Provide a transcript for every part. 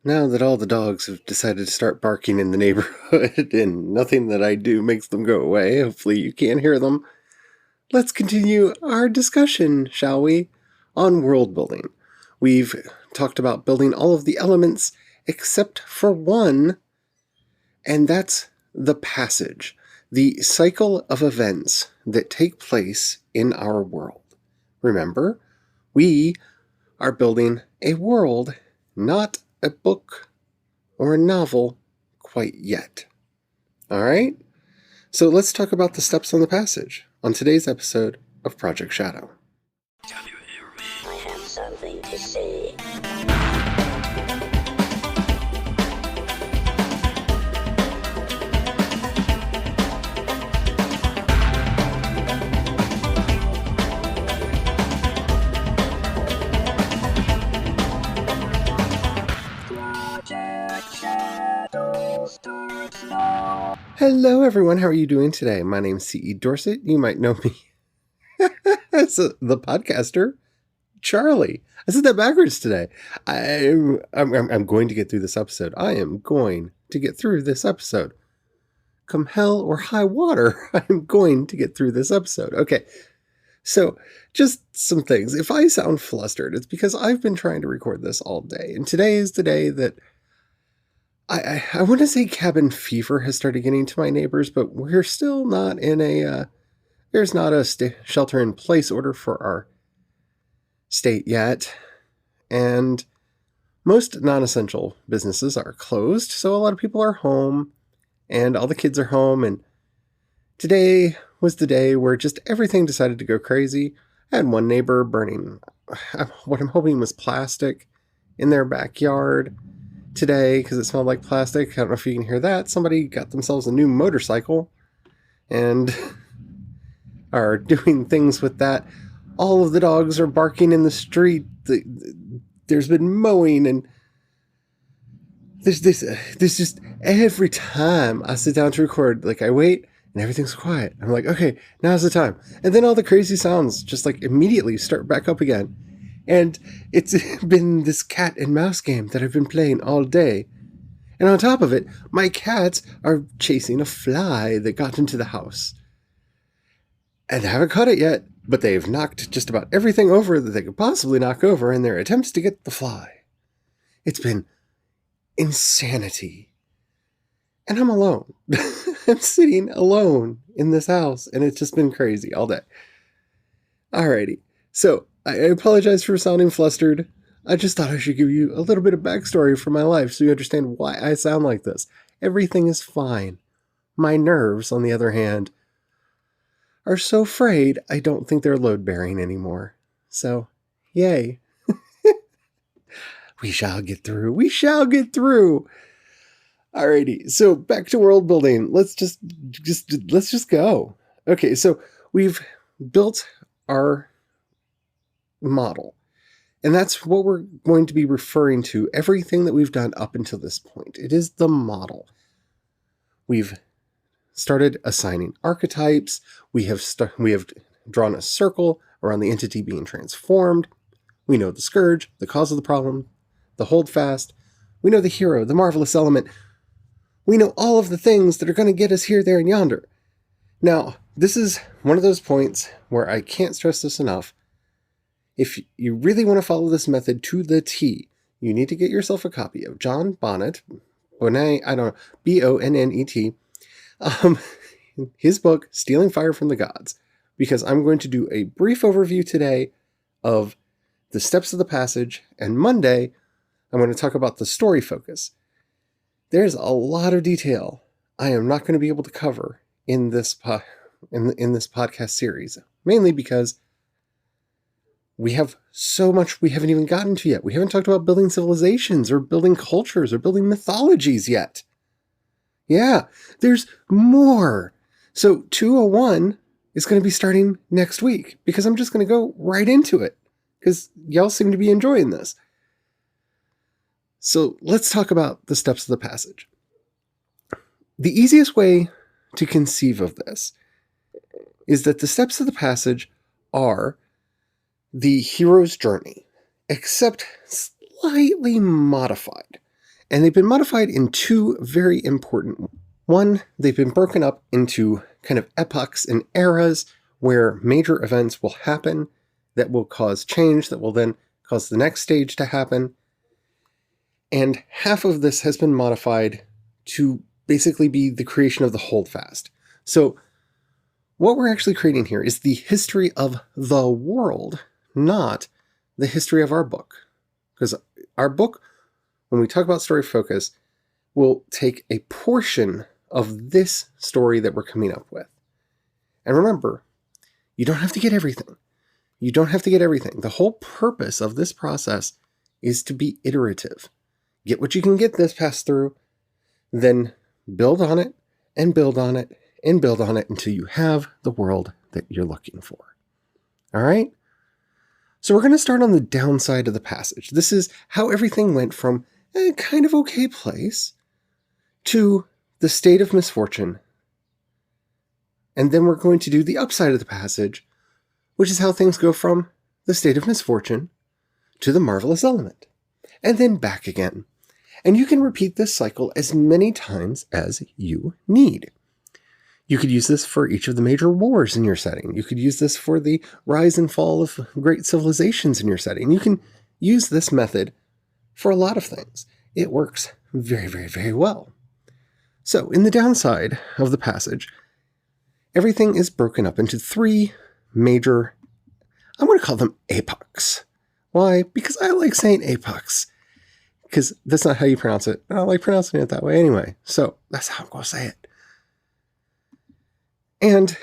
Now that all the dogs have decided to start barking in the neighborhood and nothing that I do makes them go away, hopefully you can't hear them, let's continue our discussion, shall we, on world building. We've talked about building all of the elements except for one, and that's the passage, the cycle of events that take place in our world. Remember, we are building a world, not a book or a novel quite yet. All right? So let's talk about the steps on the passage on today's episode of Project Shadow. I have something to say. Hello, everyone. How are you doing today? My name's C.E. Dorset. You might know me as the podcaster, Charlie. I said that backwards today. I'm going to get through this episode. I am going to get through this episode. Come hell or high water, I'm going to get through this episode. Okay, so just some things. If I sound flustered, it's because I've been trying to record this all day. And today is the day that I want to say cabin fever has started getting to my neighbors, but we're still not in there's not a shelter in place order for our state yet. And most non-essential businesses are closed, so a lot of people are home and all the kids are home. And today was the day where just everything decided to go crazy. I had one neighbor burning what I'm hoping was plastic in their backyard today because it smelled like plastic. I don't know if you can hear that. Somebody got themselves a new motorcycle and are doing things with that. All of the dogs are barking in the street. There's been mowing, and there's just every time I sit down to record, like I wait and everything's quiet. I'm like, okay, now's the time. And then all the crazy sounds just like immediately start back up again. And it's been this cat and mouse game that I've been playing all day. And on top of it, my cats are chasing a fly that got into the house. And they haven't caught it yet, but they've knocked just about everything over that they could possibly knock over in their attempts to get the fly. It's been insanity. And I'm alone. I'm sitting alone in this house, and it's just been crazy all day. Alrighty. So, I apologize for sounding flustered. I just thought I should give you a little bit of backstory from my life so you understand why I sound like this. Everything is fine. My nerves, on the other hand, are so frayed I don't think they're load-bearing anymore. So, yay. We shall get through. We shall get through. Alrighty, so back to world building. Let's just go. Okay, so we've built our model. And that's what we're going to be referring to everything that we've done up until this point. It is the model. We've started assigning archetypes. We have drawn a circle around the entity being transformed. We know the scourge, the cause of the problem, the holdfast. We know the hero, the marvelous element. We know all of the things that are going to get us here, there, and yonder. Now, this is one of those points where I can't stress this enough. If you really want to follow this method to the T, you need to get yourself a copy of John Bonnet, B-O-N-N-E-T, his book, Stealing Fire from the Gods, because I'm going to do a brief overview today of the steps of the passage, and Monday, I'm going to talk about the story focus. There's a lot of detail I am not going to be able to cover in this in this podcast series, mainly because we have so much we haven't even gotten to yet. We haven't talked about building civilizations or building cultures or building mythologies yet. Yeah, there's more. So 201 is going to be starting next week because I'm just going to go right into it because y'all seem to be enjoying this. So let's talk about the steps of the passage. The easiest way to conceive of this is that the steps of the passage are the hero's journey, except slightly modified. And they've been modified in two very important ways. One, they've been broken up into kind of epochs and eras where major events will happen that will cause change, that will then cause the next stage to happen. And half of this has been modified to basically be the creation of the holdfast. So what we're actually creating here is the history of the world, not the history of our book. Because our book, when we talk about story focus, will take a portion of this story that we're coming up with. And remember, you don't have to get everything. You don't have to get everything. The whole purpose of this process is to be iterative. Get what you can get this pass through, then build on it, and build on it, and build on it until you have the world that you're looking for. All right? So we're going to start on the downside of the passage. This is how everything went from a kind of okay place to the state of misfortune. And then we're going to do the upside of the passage, which is how things go from the state of misfortune to the marvelous element, and then back again. And you can repeat this cycle as many times as you need. You could use this for each of the major wars in your setting. You could use this for the rise and fall of great civilizations in your setting. You can use this method for a lot of things. It works very, very, very well. So, in the downside of the passage, everything is broken up into three major, I'm going to call them epochs. Why? Because I like saying epochs. Because that's not how you pronounce it. I don't like pronouncing it that way anyway. So, that's how I'm going to say it. And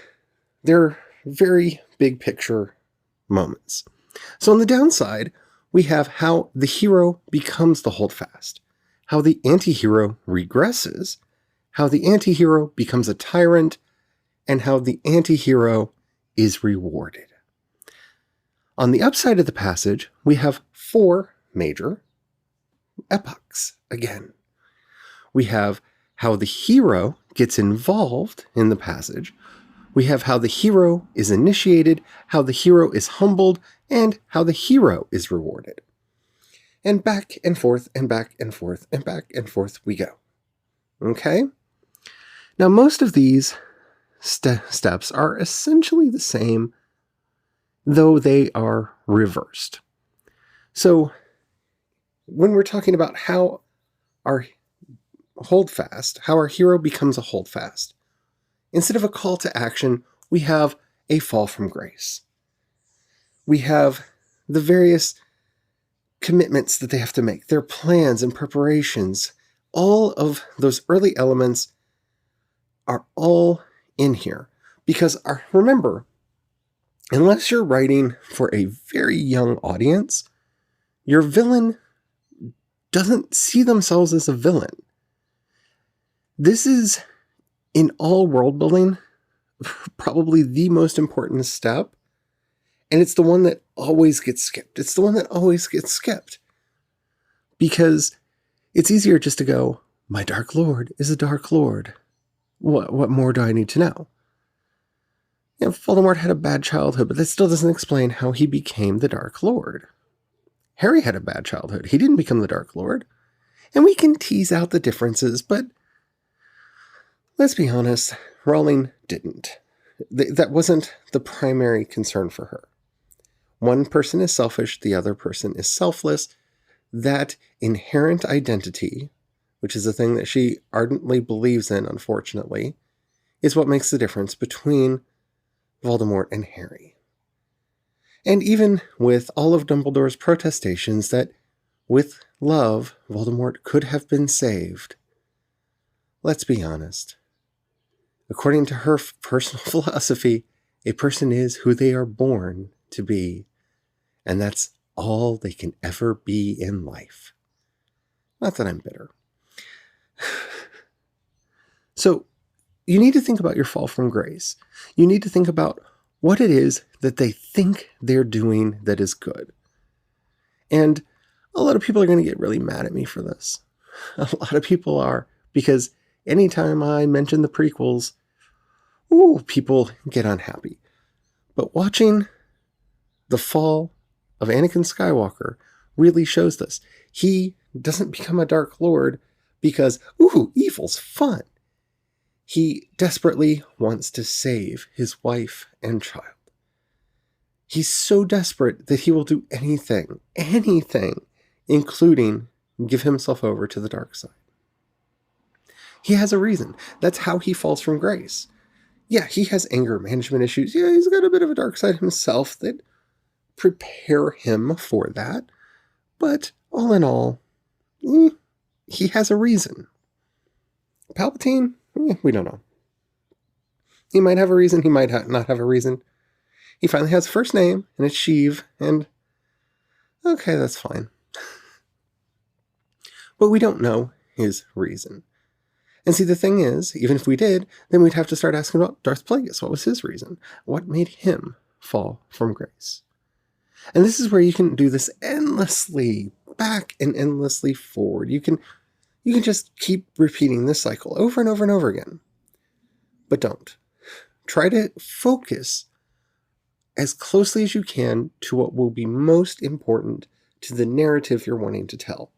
they're very big picture moments. So, on the downside, we have how the hero becomes the holdfast, how the anti-hero regresses, how the anti-hero becomes a tyrant, and how the anti-hero is rewarded. On the upside of the passage, we have four major epochs again. We have how the hero gets involved in the passage. We have how the hero is initiated, how the hero is humbled, and how the hero is rewarded. And back and forth and back and forth and back and forth we go. Okay? Now, most of these steps are essentially the same, though they are reversed. So, when we're talking about how our holdfast, how our hero becomes a holdfast, instead of a call to action, we have a fall from grace. We have the various commitments that they have to make, their plans and preparations. All of those early elements are all in here. Because remember, unless you're writing for a very young audience, your villain doesn't see themselves as a villain. This is, in all world building, probably the most important step. And it's the one that always gets skipped. It's the one that always gets skipped. Because it's easier just to go, my Dark Lord is a Dark Lord. What more do I need to know? You know, Voldemort had a bad childhood, but that still doesn't explain how he became the Dark Lord. Harry had a bad childhood. He didn't become the Dark Lord. And we can tease out the differences, but let's be honest, Rowling didn't. That wasn't the primary concern for her. One person is selfish, the other person is selfless. That inherent identity, which is a thing that she ardently believes in, unfortunately, is what makes the difference between Voldemort and Harry. And even with all of Dumbledore's protestations that, with love, Voldemort could have been saved, let's be honest. According to her personal philosophy, a person is who they are born to be, and that's all they can ever be in life. Not that I'm bitter. So, you need to think about your fall from grace. You need to think about what it is that they think they're doing that is good. And a lot of people are going to get really mad at me for this. A lot of people are, because anytime I mention the prequels, people get unhappy. But watching the fall of Anakin Skywalker really shows this. He doesn't become a Dark Lord because, ooh, evil's fun. He desperately wants to save his wife and child. He's so desperate that he will do anything, including give himself over to the dark side. He has a reason. That's how he falls from grace. Yeah, he has anger management issues. Yeah, he's got a bit of a dark side himself that prepare him for that. But all in all, he has a reason. Palpatine, we don't know. He might have a reason, he might not have a reason. He finally has a first name, and it's Sheev, and okay, that's fine. But we don't know his reason. And see, the thing is, even if we did, then we'd have to start asking about Darth Plagueis. What was his reason? What made him fall from grace? And this is where you can do this endlessly back and endlessly forward. You can just keep repeating this cycle over and over and over again. But don't. Try to focus as closely as you can to what will be most important to the narrative you're wanting to tell.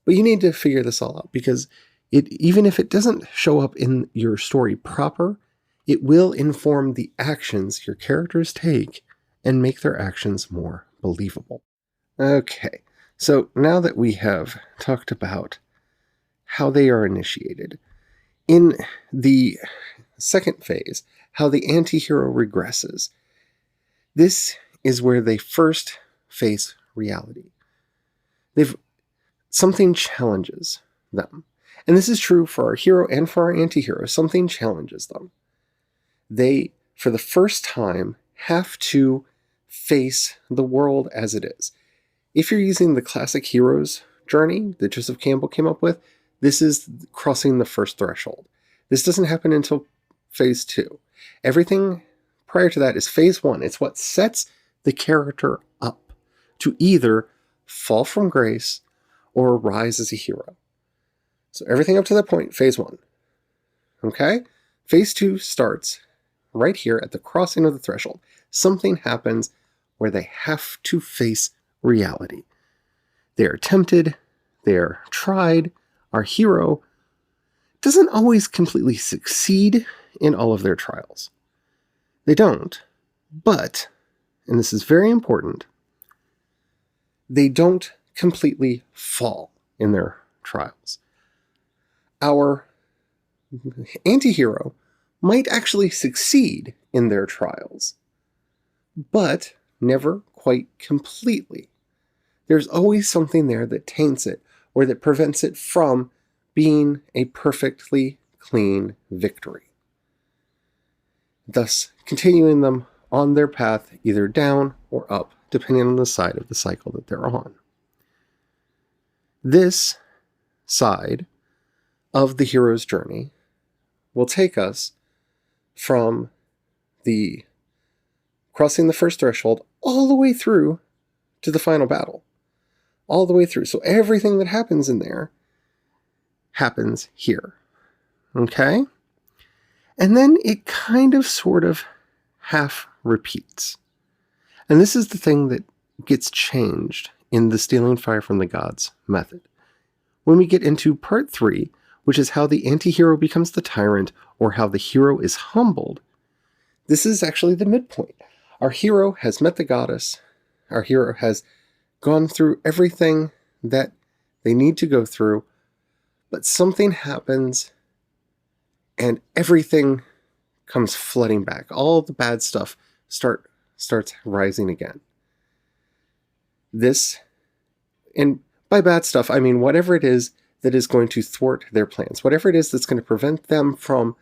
But you need to figure this all out, because even if it doesn't show up in your story proper, it will inform the actions your characters take and make their actions more believable. Okay, so now that we have talked about how they are initiated, in the second phase, how the anti-hero regresses, this is where they first face reality. Something challenges them. And this is true for our hero and for our anti-hero. Something challenges them. They, for the first time, have to face the world as it is. If you're using the classic hero's journey that Joseph Campbell came up with, this is crossing the first threshold. This doesn't happen until phase 2. Everything prior to that is phase 1. It's what sets the character up to either fall from grace or rise as a hero. So everything up to that point, phase 1. Okay? Phase 2 starts right here at the crossing of the threshold. Something happens where they have to face reality. They are tempted, they are tried. Our hero doesn't always completely succeed in all of their trials. They don't, but, and this is very important, they don't completely fall in their trials. Our anti-hero might actually succeed in their trials, but never quite completely. There's always something there that taints it, or that prevents it from being a perfectly clean victory, thus continuing them on their path either down or up, depending on the side of the cycle that they're on. This side of the hero's journey will take us from the crossing the first threshold all the way through to the final battle. All the way through. So everything that happens in there happens here. Okay? And then it kind of sort of half repeats. And this is the thing that gets changed in the Stealing Fire from the Gods method. When we get into part 3, which is how the anti-hero becomes the tyrant, or how the hero is humbled, this is actually the midpoint. Our hero has met the goddess. Our hero has gone through everything that they need to go through, but something happens and everything comes flooding back. All the bad stuff starts rising again. This, and by bad stuff, I mean whatever it is that is going to thwart their plans, whatever it is that's going to prevent them from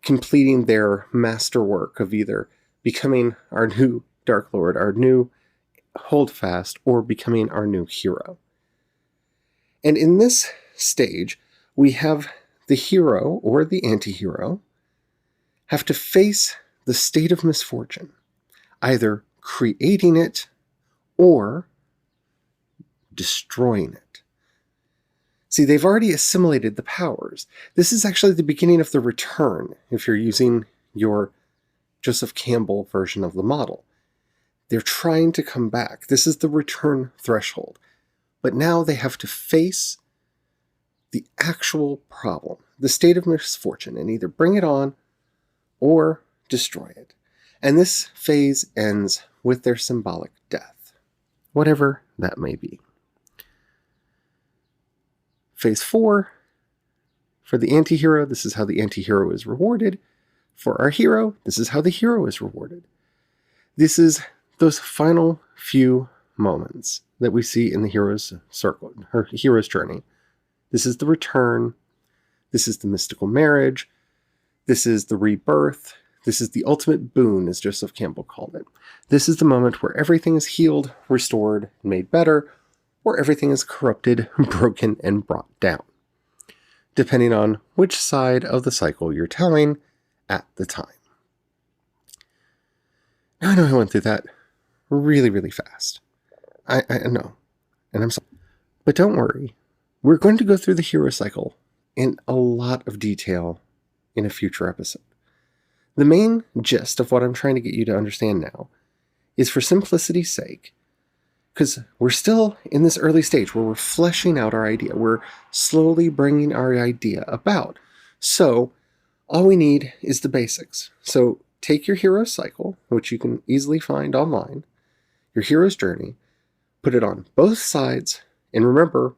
completing their masterwork of either becoming our new Dark Lord, our new Holdfast, or becoming our new hero. And in this stage, we have the hero or the anti-hero have to face the state of misfortune, either creating it or destroying it. See, they've already assimilated the powers. This is actually the beginning of the return, if you're using your Joseph Campbell version of the model. They're trying to come back. This is the return threshold. But now they have to face the actual problem, the state of misfortune, and either bring it on or destroy it. And this phase ends with their symbolic death, whatever that may be. Phase 4, for the anti-hero, this is how the anti-hero is rewarded. For our hero, this is how the hero is rewarded. This is those final few moments that we see in the hero's circle, her hero's journey. This is the return. This is the mystical marriage. This is the rebirth. This is the ultimate boon, as Joseph Campbell called it. This is the moment where everything is healed, restored, and made better, or everything is corrupted, broken, and brought down, depending on which side of the cycle you're telling at the time. Now, I know I went through that really, really fast. I know, and I'm sorry. But don't worry, we're going to go through the hero cycle in a lot of detail in a future episode. The main gist of what I'm trying to get you to understand now is, for simplicity's sake, because we're still in this early stage where we're fleshing out our idea. We're slowly bringing our idea about. So all we need is the basics. So take your hero cycle, which you can easily find online, your hero's journey, put it on both sides, and remember,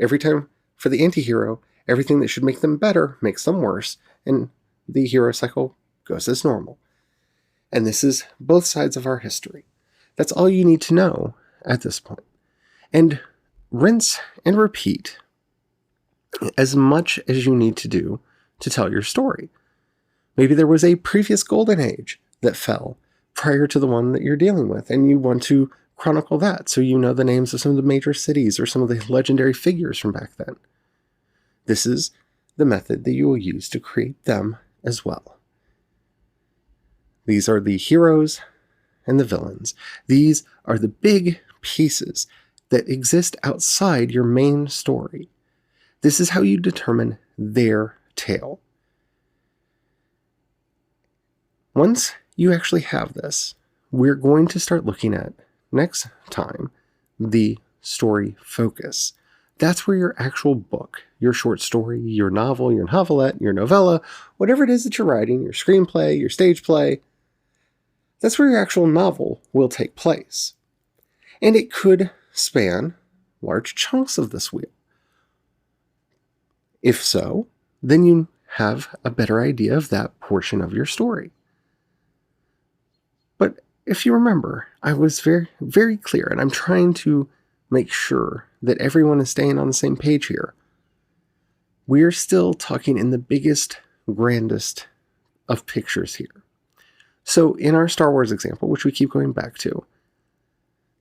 every time for the anti-hero, everything that should make them better makes them worse, and the hero cycle goes as normal. And this is both sides of our history. That's all you need to know at this point. And rinse and repeat as much as you need to do to tell your story. Maybe there was a previous golden age that fell prior to the one that you're dealing with, and you want to chronicle that so you know the names of some of the major cities or some of the legendary figures from back then. This is the method that you will use to create them as well. These are the heroes and the villains. These are the big pieces that exist outside your main story. This is how you determine their tale. Once you actually have this, we're going to start looking at, next time, the story focus. That's where your actual book, your short story, your novel, your novelette, your novella, whatever it is that you're writing, your screenplay, your stage play, that's where your actual novel will take place. And it could span large chunks of this wheel. If so, then you have a better idea of that portion of your story. But if you remember, I was very, very clear, and I'm trying to make sure that everyone is staying on the same page here. We're still talking in the biggest, grandest of pictures here. So in our Star Wars example, which we keep going back to,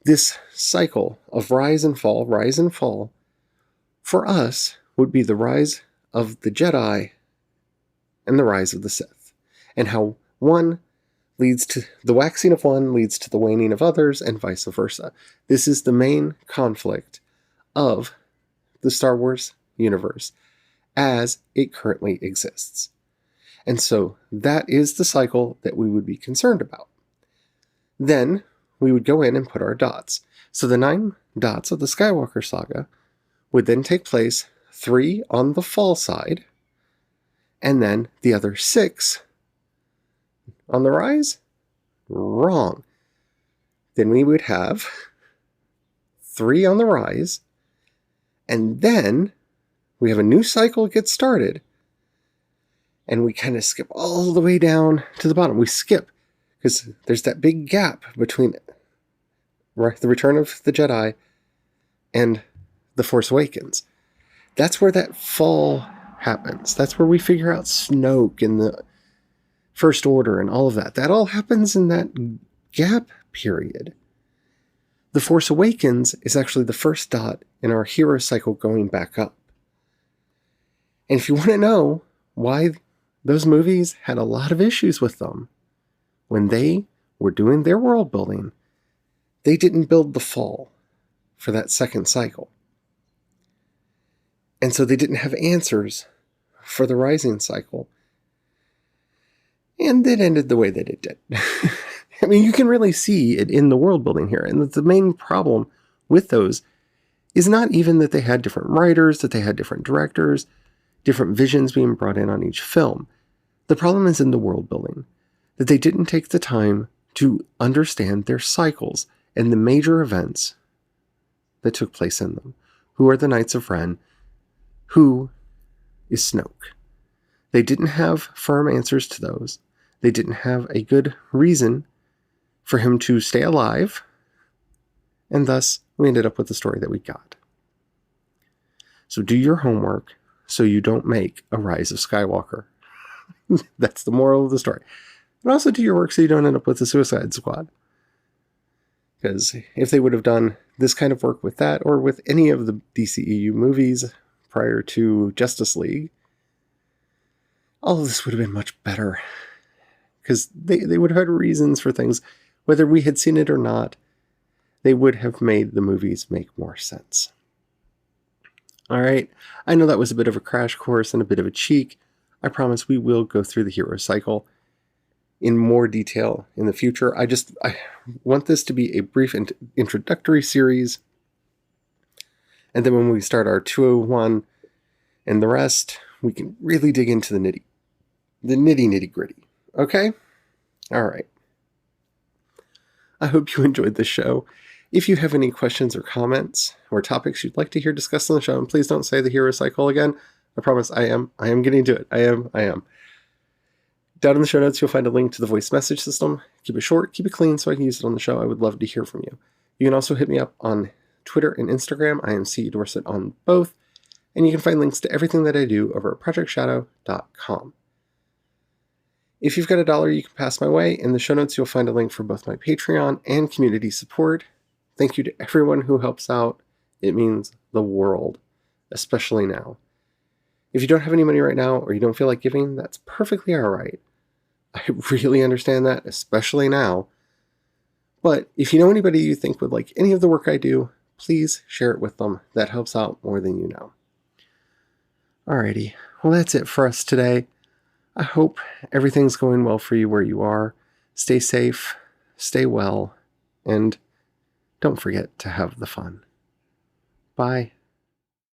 this cycle of rise and fall, for us would be the rise of the Jedi and the rise of the Sith, and how one leads to the waxing of one leads to the waning of others, and vice versa. This is the main conflict of the Star Wars universe as it currently exists. And so that is the cycle that we would be concerned about. Then we would go in and put our dots. So the 9 dots of the Skywalker saga would then take place 3 on the fall side, and then the other 6 on the rise? Wrong. Then we would have 3 on the rise, and then we have a new cycle get started, and we kind of skip all the way down to the bottom. We skip, because there's that big gap between the Return of the Jedi and The Force Awakens. That's where that fall happens. That's where we figure out Snoke and the First Order and all of that. That all happens in that gap period. The Force Awakens is actually the first dot in our hero cycle going back up. And if you want to know why those movies had a lot of issues with them, when they were doing their world building, they didn't build the fall for that second cycle. And so they didn't have answers for the rising cycle. And it ended the way that it did. I mean, you can really see it in the world building here. And the main problem with those is not even that they had different writers, that they had different directors, different visions being brought in on each film. The problem is in the world building, that they didn't take the time to understand their cycles and the major events that took place in them. Who are the Knights of Ren? Who is Snoke? They didn't have firm answers to those. They didn't have a good reason for him to stay alive, and thus we ended up with the story that we got. So do your homework so you don't make a Rise of Skywalker. That's the moral of the story. And also do your work so you don't end up with the Suicide Squad. Because if they would have done this kind of work with that, or with any of the DCEU movies prior to Justice League, all of this would have been much better. Because they would have had reasons for things. Whether we had seen it or not, they would have made the movies make more sense. All right, I know that was a bit of a crash course and a bit of a cheek. I promise we will go through the hero cycle in more detail in the future. I want this to be a brief introductory series. And then when we start our 201 and the rest, we can really dig into the nitty gritty. Okay? All right. I hope you enjoyed the show. If you have any questions or comments or topics you'd like to hear discussed on the show, and please don't say the hero cycle again. I promise I am getting to it. I am. Down in the show notes, you'll find a link to the voice message system. Keep it short, keep it clean so I can use it on the show. I would love to hear from you. You can also hit me up on Twitter and Instagram. I am C. Dorset on both. And you can find links to everything that I do over at projectshadow.com. If you've got $1 you can pass my way, in the show notes you'll find a link for both my Patreon and community support. Thank you to everyone who helps out. It means the world, especially now. If you don't have any money right now or you don't feel like giving, that's perfectly all right. I really understand that, especially now. But if you know anybody you think would like any of the work I do, please share it with them. That helps out more than you know. Alrighty, well that's it for us today. I hope everything's going well for you where you are. Stay safe, stay well, and don't forget to have the fun. Bye.